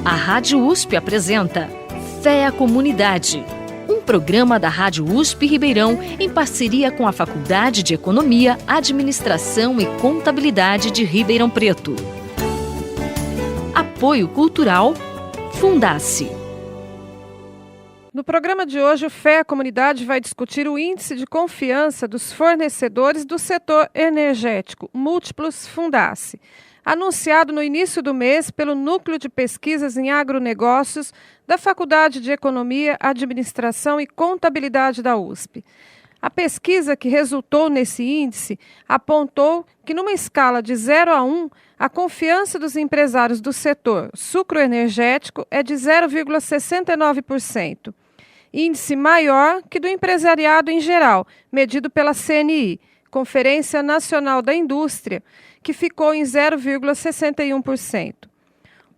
A Rádio USP apresenta Fé à Comunidade, um programa da Rádio USP Ribeirão em parceria com a Faculdade de Economia, Administração e Contabilidade de Ribeirão Preto. Apoio Cultural Fundace. No programa de hoje, o Fé à Comunidade vai discutir o índice de confiança dos fornecedores do setor energético, Múltiplos Fundace, anunciado no início do mês pelo Núcleo de Pesquisas em Agronegócios da Faculdade de Economia, Administração e Contabilidade da USP. A pesquisa que resultou nesse índice apontou que, numa escala de 0 a 1, a confiança dos empresários do setor sucroenergético é de 0,69%, índice maior que do empresariado em geral, medido pela CNI, Conferência Nacional da Indústria, que ficou em 0,61%.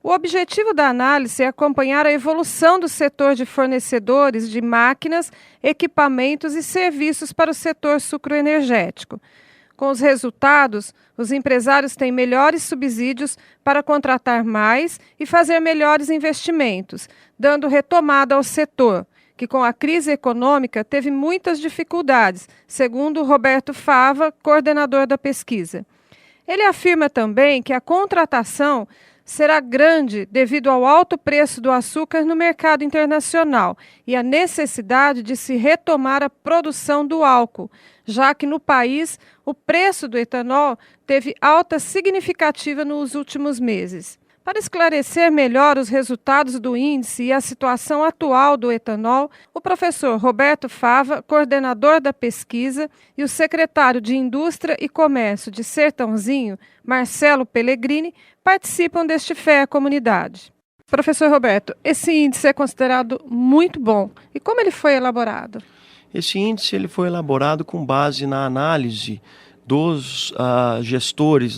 O objetivo da análise é acompanhar a evolução do setor de fornecedores de máquinas, equipamentos e serviços para o setor sucroenergético. Com os resultados, os empresários têm melhores subsídios para contratar mais e fazer melhores investimentos, dando retomada ao setor, que com a crise econômica teve muitas dificuldades, segundo Roberto Fava, coordenador da pesquisa. Ele afirma também que a contratação será grande devido ao alto preço do açúcar no mercado internacional e a necessidade de se retomar a produção do álcool, já que no país o preço do etanol teve alta significativa nos últimos meses. Para esclarecer melhor os resultados do índice e a situação atual do etanol, o professor Roberto Fava, coordenador da pesquisa, e o secretário de Indústria e Comércio de Sertãozinho, Marcelo Pellegrini, participam deste Fé à Comunidade. Professor Roberto, esse índice é considerado muito bom. E como ele foi elaborado? Esse índice ele foi elaborado com base na análise dos gestores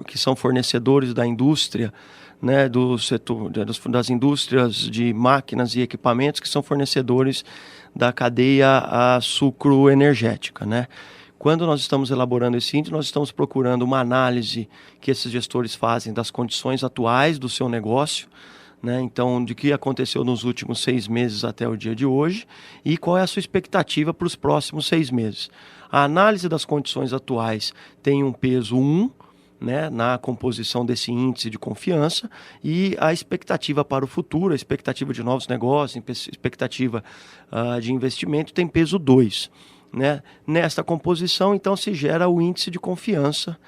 que são fornecedores da indústria, né, do setor das indústrias de máquinas e equipamentos que são fornecedores da cadeia sucroenergética, né? Quando nós estamos elaborando esse índice, nós estamos procurando uma análise que esses gestores fazem das condições atuais do seu negócio, né? Então, de que aconteceu nos últimos 6 meses até o dia de hoje e qual é a sua expectativa para os próximos 6 meses. A análise das condições atuais tem um peso 1, né, na composição desse índice de confiança, e a expectativa para o futuro, a expectativa de novos negócios, expectativa de investimento tem peso 2. Né? Nesta composição, então, se gera o índice de confiança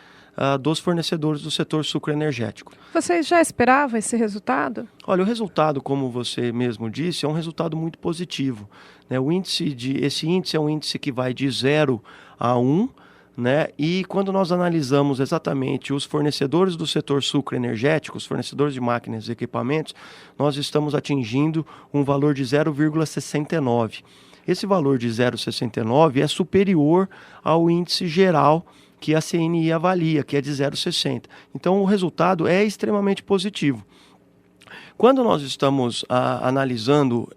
dos fornecedores do setor sucroenergético. Vocês já esperavam esse resultado? Olha, o resultado, como você mesmo disse, é um resultado muito positivo, né? Esse índice é um índice que vai de 0 a 1, né? E quando nós analisamos exatamente os fornecedores do setor sucroenergético, os fornecedores de máquinas e equipamentos, nós estamos atingindo um valor de 0,69. Esse valor de 0,69 é superior ao índice geral que a CNI avalia, que é de 0,60. Então, o resultado é extremamente positivo. Quando nós estamos analisando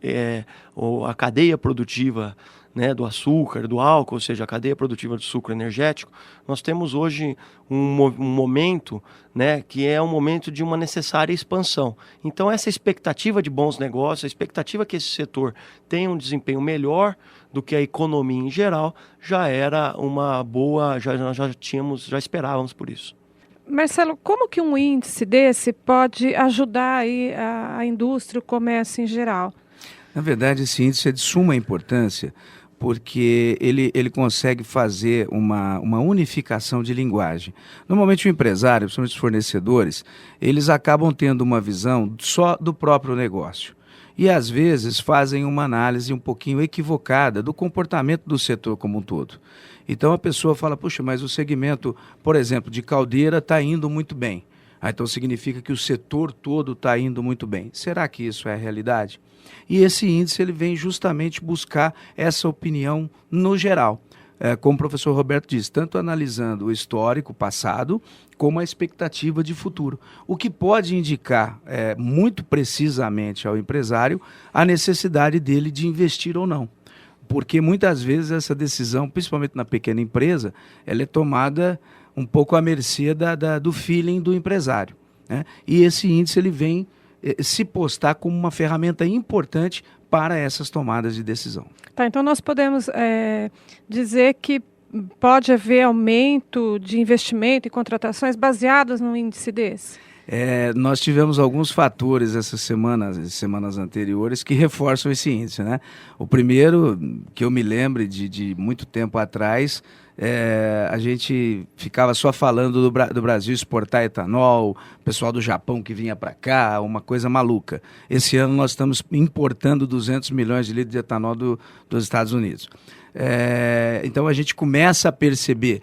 a cadeia produtiva, né, do açúcar, do álcool, ou seja, a cadeia produtiva do sucro energético, nós temos hoje um momento, né, que é um momento de uma necessária expansão. Então, essa expectativa de bons negócios, a expectativa que esse setor tenha um desempenho melhor do que a economia em geral, já era uma boa, já esperávamos por isso. Marcelo, como que um índice desse pode ajudar aí a indústria, o comércio em geral? Na verdade, esse índice é de suma importância, porque ele consegue fazer uma unificação de linguagem. Normalmente o empresário, principalmente os fornecedores, eles acabam tendo uma visão só do próprio negócio. E às vezes fazem uma análise um pouquinho equivocada do comportamento do setor como um todo. Então a pessoa fala, puxa, mas o segmento, por exemplo, de caldeira está indo muito bem. Então significa que o setor todo está indo muito bem. Será que isso é a realidade? E esse índice ele vem justamente buscar essa opinião no geral. Como o professor Roberto disse, tanto analisando o histórico passado, como a expectativa de futuro. O que pode indicar muito precisamente ao empresário a necessidade dele de investir ou não. Porque muitas vezes essa decisão, principalmente na pequena empresa, ela é tomada um pouco à mercê do feeling do empresário, né? E esse índice ele vem se postar como uma ferramenta importante para essas tomadas de decisão. Tá, então nós podemos dizer que pode haver aumento de investimento e contratações baseadas num índice desse? Nós tivemos alguns fatores essas semanas anteriores que reforçam esse índice, né? O primeiro, que eu me lembro de muito tempo atrás, a gente ficava só falando do Brasil exportar etanol, o pessoal do Japão que vinha para cá, uma coisa maluca. Esse ano nós estamos importando 200 milhões de litros de etanol dos Estados Unidos. Então a gente começa a perceber,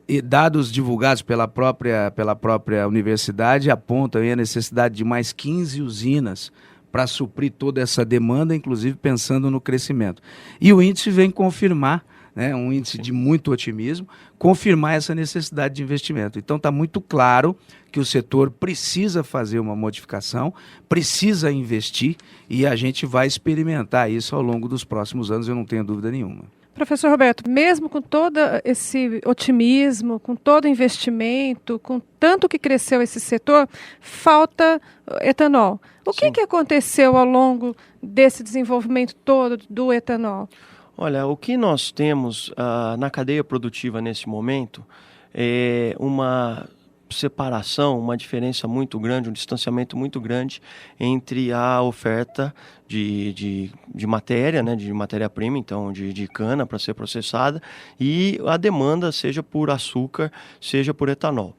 e dados divulgados pela própria universidade apontam aí a necessidade de mais 15 usinas para suprir toda essa demanda, inclusive pensando no crescimento. E o índice vem confirmar, né, um índice de muito otimismo, confirmar essa necessidade de investimento. Então está muito claro que o setor precisa fazer uma modificação, precisa investir, e a gente vai experimentar isso ao longo dos próximos anos, eu não tenho dúvida nenhuma. Professor Roberto, mesmo com todo esse otimismo, com todo o investimento, com tanto que cresceu esse setor, falta etanol. O que aconteceu ao longo desse desenvolvimento todo do etanol? Olha, o que nós temos na cadeia produtiva nesse momento é uma separação, uma diferença muito grande, um distanciamento muito grande entre a oferta de matéria, né, de matéria-prima, então de cana para ser processada, e a demanda, seja por açúcar, seja por etanol.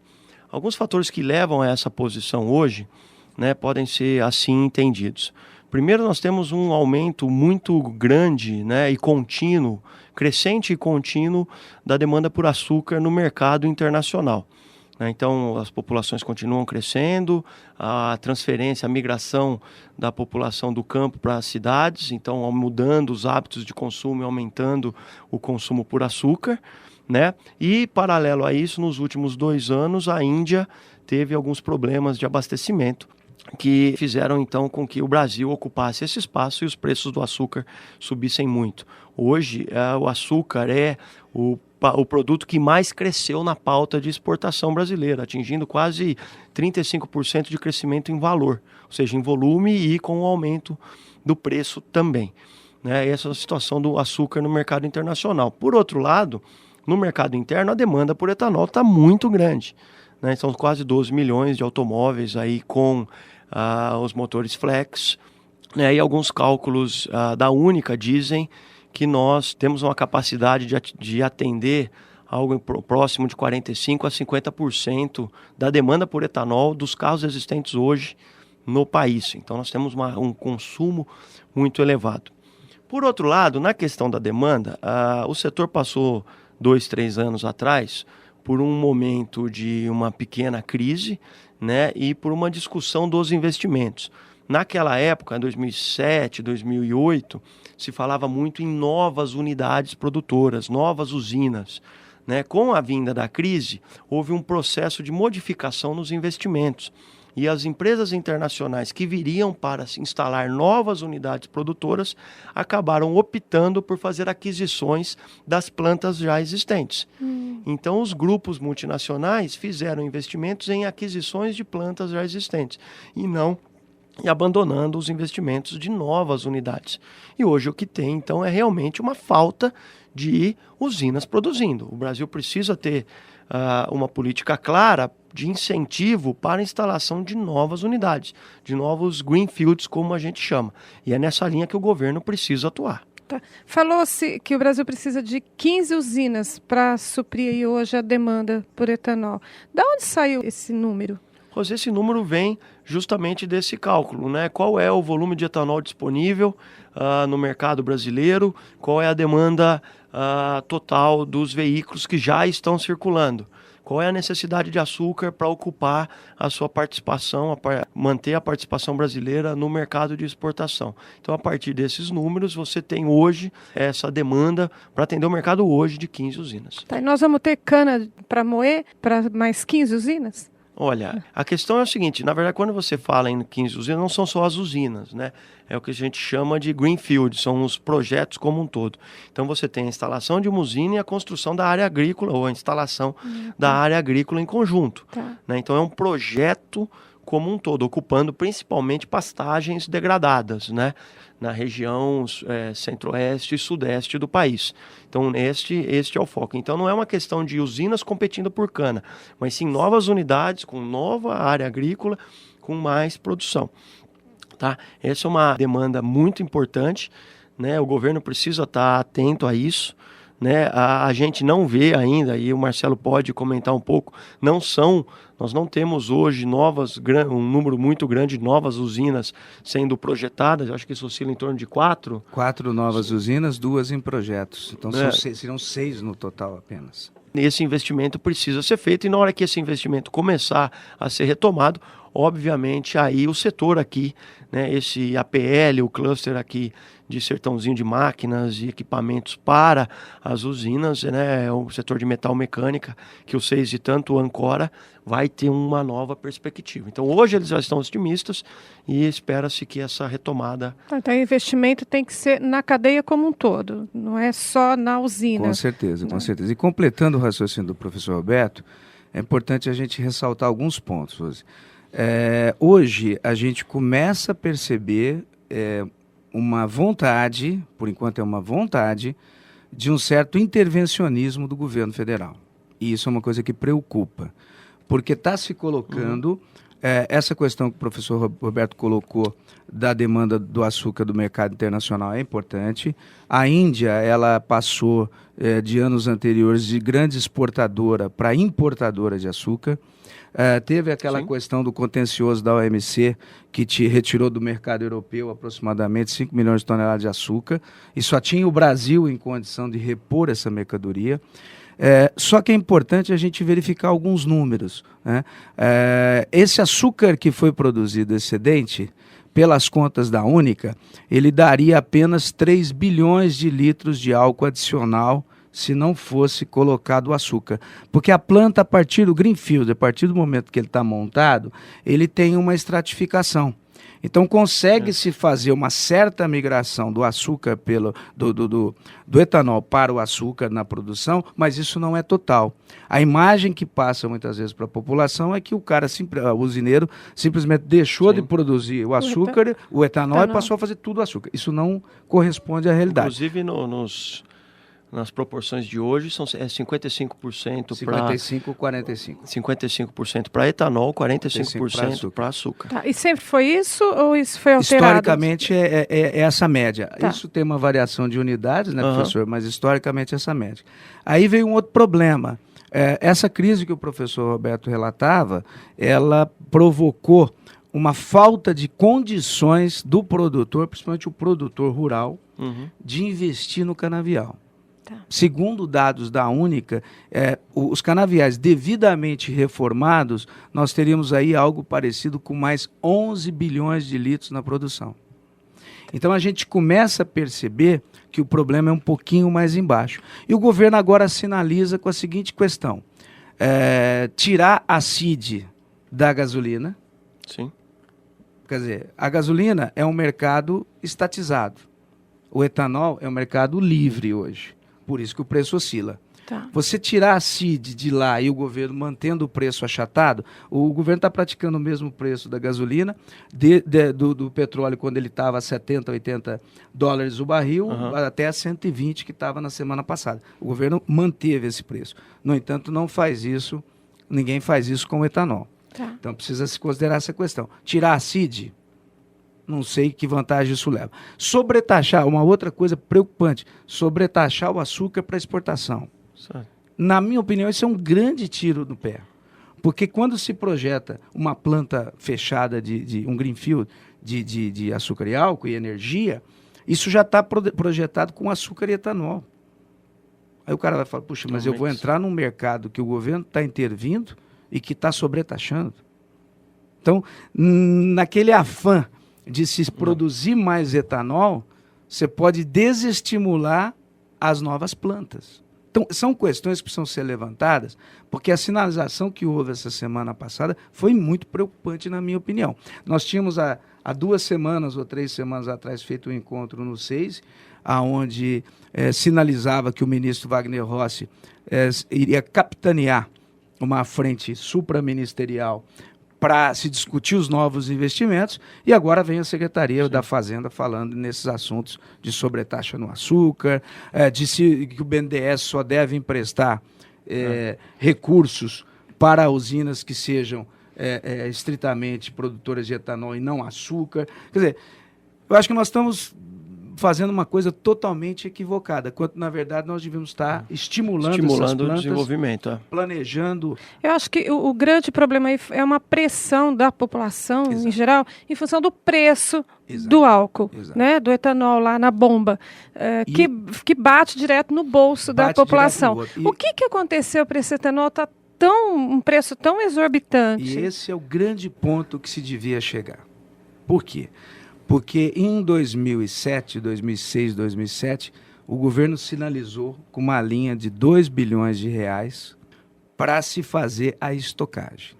Alguns fatores que levam a essa posição hoje, né, podem ser assim entendidos. Primeiro, nós temos um aumento muito grande, né, e contínuo, crescente e contínuo da demanda por açúcar no mercado internacional. Então, as populações continuam crescendo, a transferência, a migração da população do campo para as cidades, então mudando os hábitos de consumo e aumentando o consumo por açúcar, né? E, paralelo a isso, nos últimos 2 anos, a Índia teve alguns problemas de abastecimento que fizeram, então, com que o Brasil ocupasse esse espaço e os preços do açúcar subissem muito. Hoje, o açúcar é o produto que mais cresceu na pauta de exportação brasileira, atingindo quase 35% de crescimento em valor, ou seja, em volume e com o aumento do preço também. Né? Essa é a situação do açúcar no mercado internacional. Por outro lado, no mercado interno, a demanda por etanol está muito grande. Né? São quase 12 milhões de automóveis aí com os motores flex, né? E alguns cálculos da Única dizem que nós temos uma capacidade de atender algo próximo de 45% a 50% da demanda por etanol dos carros existentes hoje no país. Então nós temos um consumo muito elevado. Por outro lado, na questão da demanda, o setor passou 2, 3 anos atrás por um momento de uma pequena crise, né, e por uma discussão dos investimentos. Naquela época, em 2007, 2008, se falava muito em novas unidades produtoras, novas usinas. Né? Com a vinda da crise, houve um processo de modificação nos investimentos. E as empresas internacionais que viriam para se instalar novas unidades produtoras acabaram optando por fazer aquisições das plantas já existentes. Então, os grupos multinacionais fizeram investimentos em aquisições de plantas já existentes e abandonando os investimentos de novas unidades. E hoje o que tem, então, é realmente uma falta de usinas produzindo. O Brasil precisa ter uma política clara de incentivo para a instalação de novas unidades, de novos greenfields, como a gente chama. E é nessa linha que o governo precisa atuar. Tá. Falou-se que o Brasil precisa de 15 usinas para suprir aí hoje a demanda por etanol. Da onde saiu esse número? Pois esse número vem justamente desse cálculo, né? Qual é o volume de etanol disponível no mercado brasileiro, qual é a demanda total dos veículos que já estão circulando, qual é a necessidade de açúcar para ocupar a sua participação, manter a participação brasileira no mercado de exportação. Então, a partir desses números, você tem hoje essa demanda para atender o mercado hoje de 15 usinas. Tá, e nós vamos ter cana para moer para mais 15 usinas? Olha, a questão é o seguinte, na verdade, quando você fala em 15 usinas, não são só as usinas, né? É o que a gente chama de greenfield, são os projetos como um todo. Então, você tem a instalação de uma usina e a construção da área agrícola, ou a instalação da área agrícola em conjunto. Tá. Né? Então, é um projeto como um todo, ocupando principalmente pastagens degradadas, né? Na região centro-oeste e sudeste do país. Então, este é o foco. Então, não é uma questão de usinas competindo por cana, mas sim novas unidades com nova área agrícola, com mais produção. Tá? Essa é uma demanda muito importante, né? O governo precisa estar atento a isso. Né? A gente não vê ainda, e o Marcelo pode comentar um pouco, nós não temos hoje um número muito grande de novas usinas sendo projetadas. Eu acho que isso oscila em torno de 4. 4 novas usinas, 2 em projetos. Então serão 6 no total apenas. Esse investimento precisa ser feito, e na hora que esse investimento começar a ser retomado, obviamente aí o setor aqui, né, esse APL, o cluster aqui de Sertãozinho de máquinas e equipamentos para as usinas, né, o setor de metal mecânica, que o SEIS e tanto o Ancora vai ter uma nova perspectiva. Então hoje eles já estão otimistas e espera-se que essa retomada... Então o investimento tem que ser na cadeia como um todo, não é só na usina. Com certeza, com certeza. E completando o raciocínio do professor Roberto, é importante a gente ressaltar alguns pontos, Rose. Hoje a gente começa a perceber uma vontade, por enquanto é uma vontade, de um certo intervencionismo do governo federal. E isso é uma coisa que preocupa, porque está se colocando essa questão que o professor Roberto colocou da demanda do açúcar do mercado internacional é importante. A Índia, ela passou de anos anteriores de grande exportadora para importadora de açúcar. Teve aquela questão do contencioso da OMC, que te retirou do mercado europeu aproximadamente 5 milhões de toneladas de açúcar, e só tinha o Brasil em condição de repor essa mercadoria. Só que é importante a gente verificar alguns números, né? Esse açúcar que foi produzido excedente, pelas contas da Única, ele daria apenas 3 bilhões de litros de álcool adicional se não fosse colocado o açúcar. Porque a planta, a partir do greenfield, a partir do momento que ele está montado, ele tem uma estratificação. Então consegue-se fazer uma certa migração do açúcar, do etanol para o açúcar na produção, mas isso não é total. A imagem que passa muitas vezes para a população é que o usineiro simplesmente deixou de produzir o açúcar, o etanol, e passou a fazer tudo o açúcar. Isso não corresponde à realidade. Inclusive nas proporções de hoje, 55% para... 55% para etanol, 45% para açúcar. Tá. E sempre foi isso ou isso foi alterado? Historicamente é essa média. Tá. Isso tem uma variação de unidades, né, professor? Mas historicamente é essa média. Aí veio um outro problema. Essa crise que o professor Roberto relatava, ela provocou uma falta de condições do produtor, principalmente o produtor rural, de investir no canavial. Segundo dados da Única, os canaviais devidamente reformados, nós teríamos aí algo parecido com mais 11 bilhões de litros na produção. Então a gente começa a perceber que o problema é um pouquinho mais embaixo. E o governo agora sinaliza com a seguinte questão: tirar a CID da gasolina. Sim. Quer dizer, a gasolina é um mercado estatizado. O etanol é um mercado livre hoje. Por isso que o preço oscila. Tá. Você tirar a CID de lá e o governo mantendo o preço achatado, o governo está praticando o mesmo preço da gasolina, do petróleo quando ele estava a 70, 80 dólares o barril, até a 120 que estava na semana passada. O governo manteve esse preço. No entanto, não faz isso, ninguém faz isso com o etanol. Tá. Então precisa se considerar essa questão. Tirar a CID, não sei que vantagem isso leva. Sobretaxar, uma outra coisa preocupante, sobretaxar o açúcar para exportação. Certo. Na minha opinião, isso é um grande tiro no pé. Porque quando se projeta uma planta fechada de um greenfield de açúcar e álcool e energia, isso já está projetado com açúcar e etanol. Aí o cara vai falar, puxa, mas eu vou entrar num mercado que o governo está intervindo e que está sobretaxando. Então, naquele afã de se produzir mais etanol, você pode desestimular as novas plantas. Então, são questões que precisam ser levantadas, porque a sinalização que houve essa semana passada foi muito preocupante, na minha opinião. Nós tínhamos há 2 semanas ou 3 semanas atrás feito um encontro no SEIS, onde sinalizava que o ministro Wagner Rossi iria capitanear uma frente supraministerial para se discutir os novos investimentos, e agora vem a Secretaria da Fazenda falando nesses assuntos de sobretaxa no açúcar, que o BNDES só deve emprestar recursos para usinas que sejam estritamente produtoras de etanol e não açúcar. Quer dizer, eu acho que nós estamos fazendo uma coisa totalmente equivocada, quando na verdade nós devemos estar estimulando essas plantas, o desenvolvimento, planejando. Eu acho que o grande problema aí é uma pressão da população em geral em função do preço do álcool, né, do etanol lá na bomba, que bate direto no bolso da população. O que aconteceu para esse etanol estar um preço tão exorbitante? E esse é o grande ponto que se devia chegar. Por quê? Porque em 2007, 2006, 2007, o governo sinalizou com uma linha de 2 bilhões de reais para se fazer a estocagem.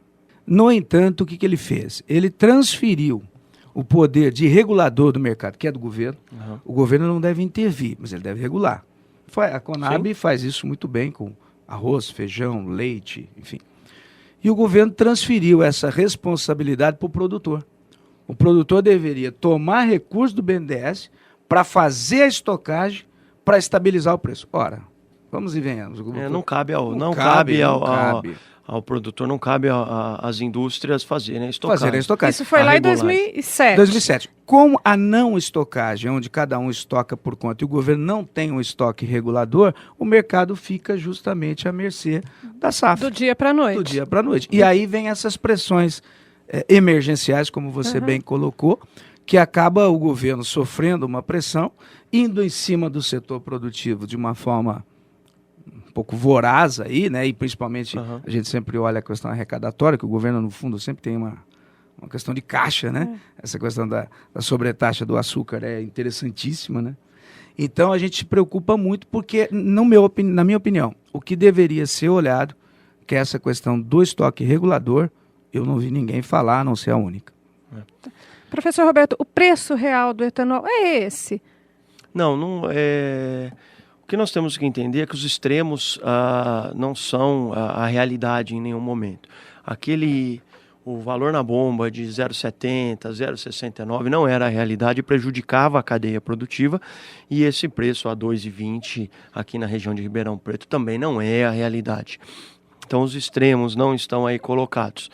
No entanto, o que ele fez? Ele transferiu o poder de regulador do mercado, que é do governo. O governo não deve intervir, mas ele deve regular. A Conab faz isso muito bem com arroz, feijão, leite, enfim. E o governo transferiu essa responsabilidade para o produtor. O produtor deveria tomar recurso do BNDES para fazer a estocagem para estabilizar o preço. Ora, vamos e venhamos. Não cabe ao produtor, não cabe às indústrias fazerem a estocagem. Isso foi lá em 2007. 2007. Como a não estocagem, onde cada um estoca por conta e o governo não tem um estoque regulador, o mercado fica justamente à mercê da safra. Do dia para a noite. Do dia para a noite. E aí vem essas pressões emergenciais, como você bem colocou, que acaba o governo sofrendo uma pressão, indo em cima do setor produtivo de uma forma um pouco voraz aí, né? E principalmente a gente sempre olha a questão arrecadatória, que o governo, no fundo, sempre tem uma questão de caixa, né? Essa questão da sobretaxa do açúcar é interessantíssima, né? Então a gente se preocupa muito porque, na minha opinião, o que deveria ser olhado, que é essa questão do estoque regulador, eu não vi ninguém falar, a não ser a única. Professor Roberto, o preço real do etanol é esse? Não é... O que nós temos que entender é que os extremos não são a realidade em nenhum momento. O valor na bomba de 0,70, 0,69 não era a realidade, prejudicava a cadeia produtiva, e esse preço a 2,20 aqui na região de Ribeirão Preto também não é a realidade. Então os extremos não estão aí colocados.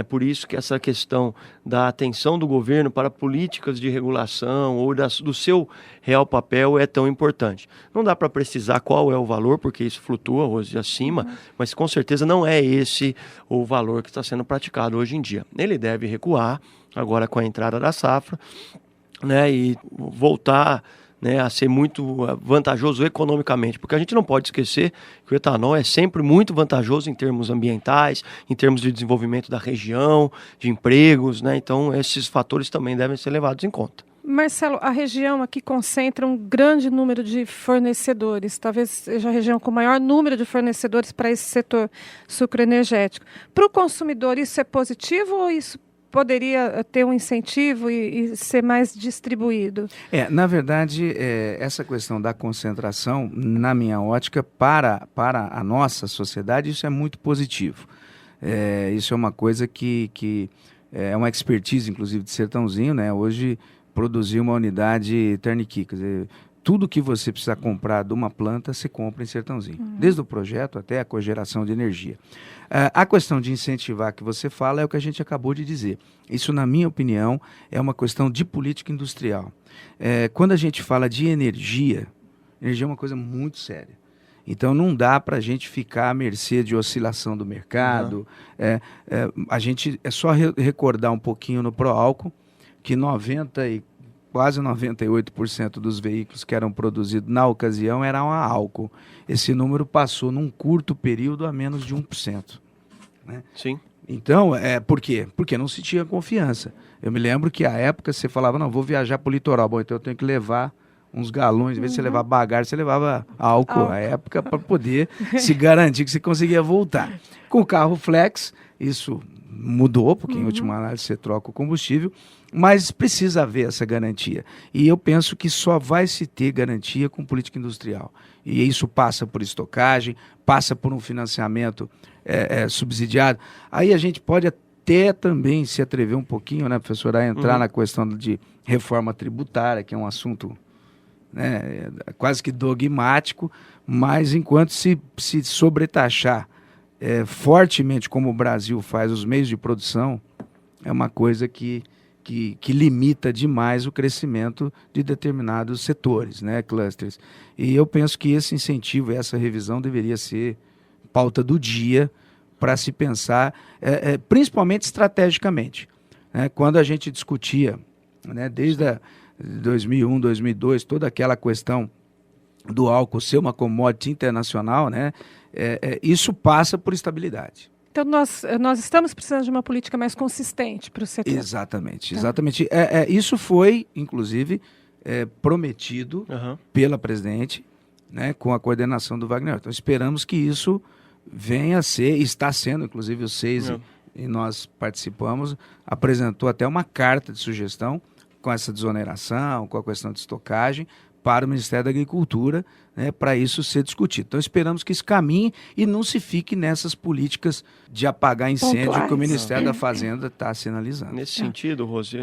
Por isso que essa questão da atenção do governo para políticas de regulação ou do seu real papel é tão importante. Não dá para precisar qual é o valor, porque isso flutua hoje acima, mas com certeza não é esse o valor que está sendo praticado hoje em dia. Ele deve recuar agora com a entrada da safra, e voltar a ser muito vantajoso economicamente, porque a gente não pode esquecer que o etanol é sempre muito vantajoso em termos ambientais, em termos de desenvolvimento da região, de empregos, então esses fatores também devem ser levados em conta. Marcelo, a região aqui concentra um grande número de fornecedores, talvez seja a região com o maior número de fornecedores para esse setor sucroenergético. Para o consumidor, isso é positivo ou isso poderia ter um incentivo e ser mais distribuído? Na verdade, essa questão da concentração, na minha ótica, para a nossa sociedade, isso é muito positivo. Isso é uma coisa que é uma expertise, inclusive, de Sertãozinho, Hoje, produzir uma unidade turnkey, quer dizer, tudo que você precisa comprar de uma planta, se compra em Sertãozinho. Desde o projeto até a cogeração de energia. A questão de incentivar que você fala é o que a gente acabou de dizer. Isso, na minha opinião, é uma questão de política industrial. Quando a gente fala de energia é uma coisa muito séria. Então, não dá para a gente ficar à mercê de oscilação do mercado. A gente é só recordar um pouquinho no Proálcool, que quase 98% dos veículos que eram produzidos na ocasião eram a álcool. Esse número passou num curto período a menos de 1%. Sim. Então, por quê? Porque não se tinha confiança. Eu me lembro que à época você falava, não, vou viajar para o litoral, bom, então eu tenho que levar uns galões, em vez de você levar bagagem, você levava álcool à época para poder se garantir que você conseguia voltar. Com o carro flex, isso mudou, porque em última análise você troca o combustível, mas precisa haver essa garantia. E eu penso que só vai se ter garantia com política industrial. E isso passa por estocagem, passa por um financiamento subsidiado. Aí a gente pode até também se atrever um pouquinho, né, professor, a entrar na questão de reforma tributária, que é um assunto, né, quase que dogmático, mas enquanto se sobretaxar fortemente, como o Brasil faz, os meios de produção, é uma coisa que limita demais o crescimento de determinados setores, né, clusters. E eu penso que esse incentivo, essa revisão deveria ser pauta do dia para se pensar, principalmente estrategicamente. Né? Quando a gente discutia, né, desde 2001, 2002, toda aquela questão do álcool ser uma commodity internacional, né, isso passa por estabilidade. Então, nós estamos precisando de uma política mais consistente para o setor. Exatamente. Isso foi, inclusive, prometido pela presidente, né, com a coordenação do Wagner. Então, esperamos que isso venha a ser, está sendo, inclusive o SEIS, e nós participamos, apresentou até uma carta de sugestão com essa desoneração, com a questão de estocagem, para o Ministério da Agricultura, né, para isso ser discutido. Então, esperamos que isso caminhe e não se fique nessas políticas de apagar incêndio que o Ministério da Fazenda está sinalizando. Nesse sentido, Rose,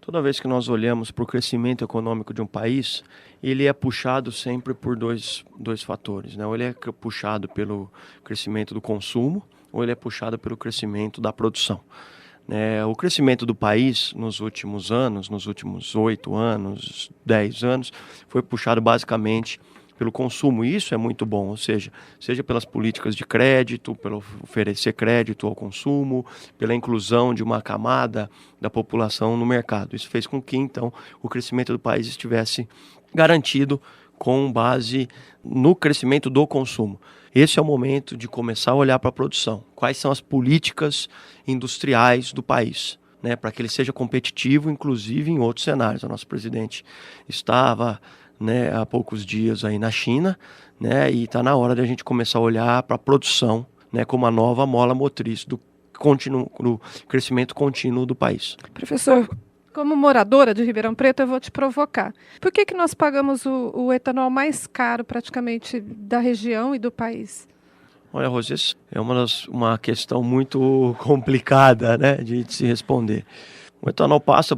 toda vez que nós olhamos para o crescimento econômico de um país, ele é puxado sempre por dois fatores, né? Ou ele é puxado pelo crescimento do consumo, ou ele é puxado pelo crescimento da produção. O crescimento do país nos últimos anos, nos últimos 8 anos, 10 anos, foi puxado basicamente pelo consumo, e isso é muito bom, ou seja pelas políticas de crédito, pelo oferecer crédito ao consumo, pela inclusão de uma camada da população no mercado. Isso fez com que, então, o crescimento do país estivesse garantido com base no crescimento do consumo. Esse é o momento de começar a olhar para a produção. Quais são as políticas industriais do país, né, para que ele seja competitivo, inclusive em outros cenários. O nosso presidente estava, né, há poucos dias aí na China, né, e está na hora de a gente começar a olhar para a produção, né, como a nova mola motriz do crescimento contínuo do país. Professor, como moradora de Ribeirão Preto, eu vou te provocar. Por que nós pagamos o etanol mais caro praticamente da região e do país? Olha, Rosê, é uma questão muito complicada, né, de se responder. O etanol passa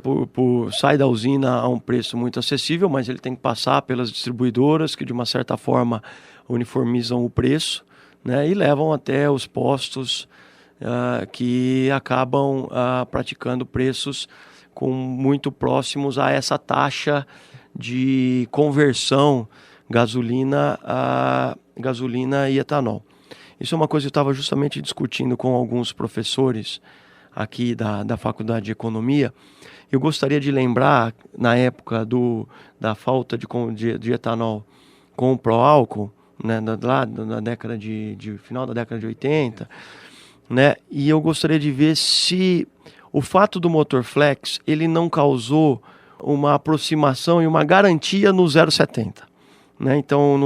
sai da usina a um preço muito acessível, mas ele tem que passar pelas distribuidoras que, de uma certa forma, uniformizam o preço, né, e levam até os postos que acabam praticando preços muito próximos a essa taxa de conversão gasolina e etanol. Isso é uma coisa que eu estava justamente discutindo com alguns professores aqui da Faculdade de Economia. Eu gostaria de lembrar, na época da falta de etanol com o pró-álcool, né, lá na década final da década de 80, né, e eu gostaria de ver se o fato do motor flex ele não causou uma aproximação e uma garantia no 0,70. Né? Então,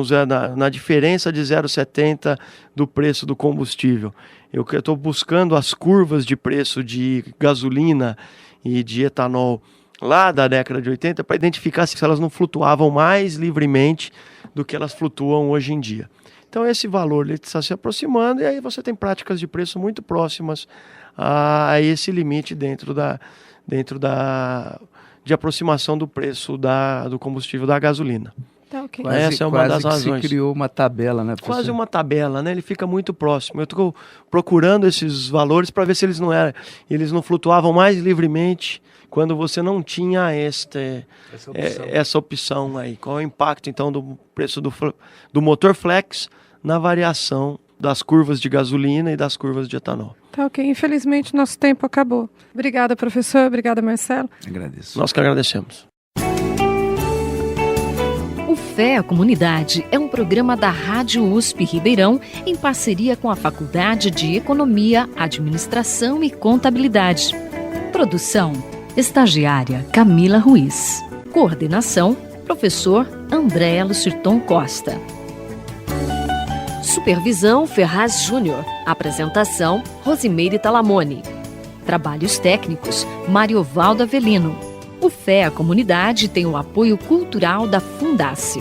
na diferença de 0,70 do preço do combustível, eu estou buscando as curvas de preço de gasolina e de etanol lá da década de 80 para identificar se elas não flutuavam mais livremente do que elas flutuam hoje em dia. Então, esse valor ele está se aproximando e aí você tem práticas de preço muito próximas a esse limite dentro de aproximação do preço do combustível da gasolina. Tá, okay. Essa é uma das razões. Se criou uma tabela, né, professor? Quase uma tabela, né? Ele fica muito próximo. Eu estou procurando esses valores para ver se eles não flutuavam mais livremente quando você não tinha essa opção aí. Qual é o impacto, então, do preço do motor flex na variação das curvas de gasolina e das curvas de etanol? Tá, ok. Infelizmente, nosso tempo acabou. Obrigada, professor. Obrigada, Marcelo. Agradeço. Nós que agradecemos. O Fé à Comunidade é um programa da Rádio USP Ribeirão em parceria com a Faculdade de Economia, Administração e Contabilidade. Produção: estagiária Camila Ruiz. Coordenação: professor André Lucirton Costa. Supervisão: Ferraz Júnior. Apresentação: Rosimeire Talamone. Trabalhos técnicos: Mariovaldo Avelino. O Fé à Comunidade tem o apoio cultural da Fundace.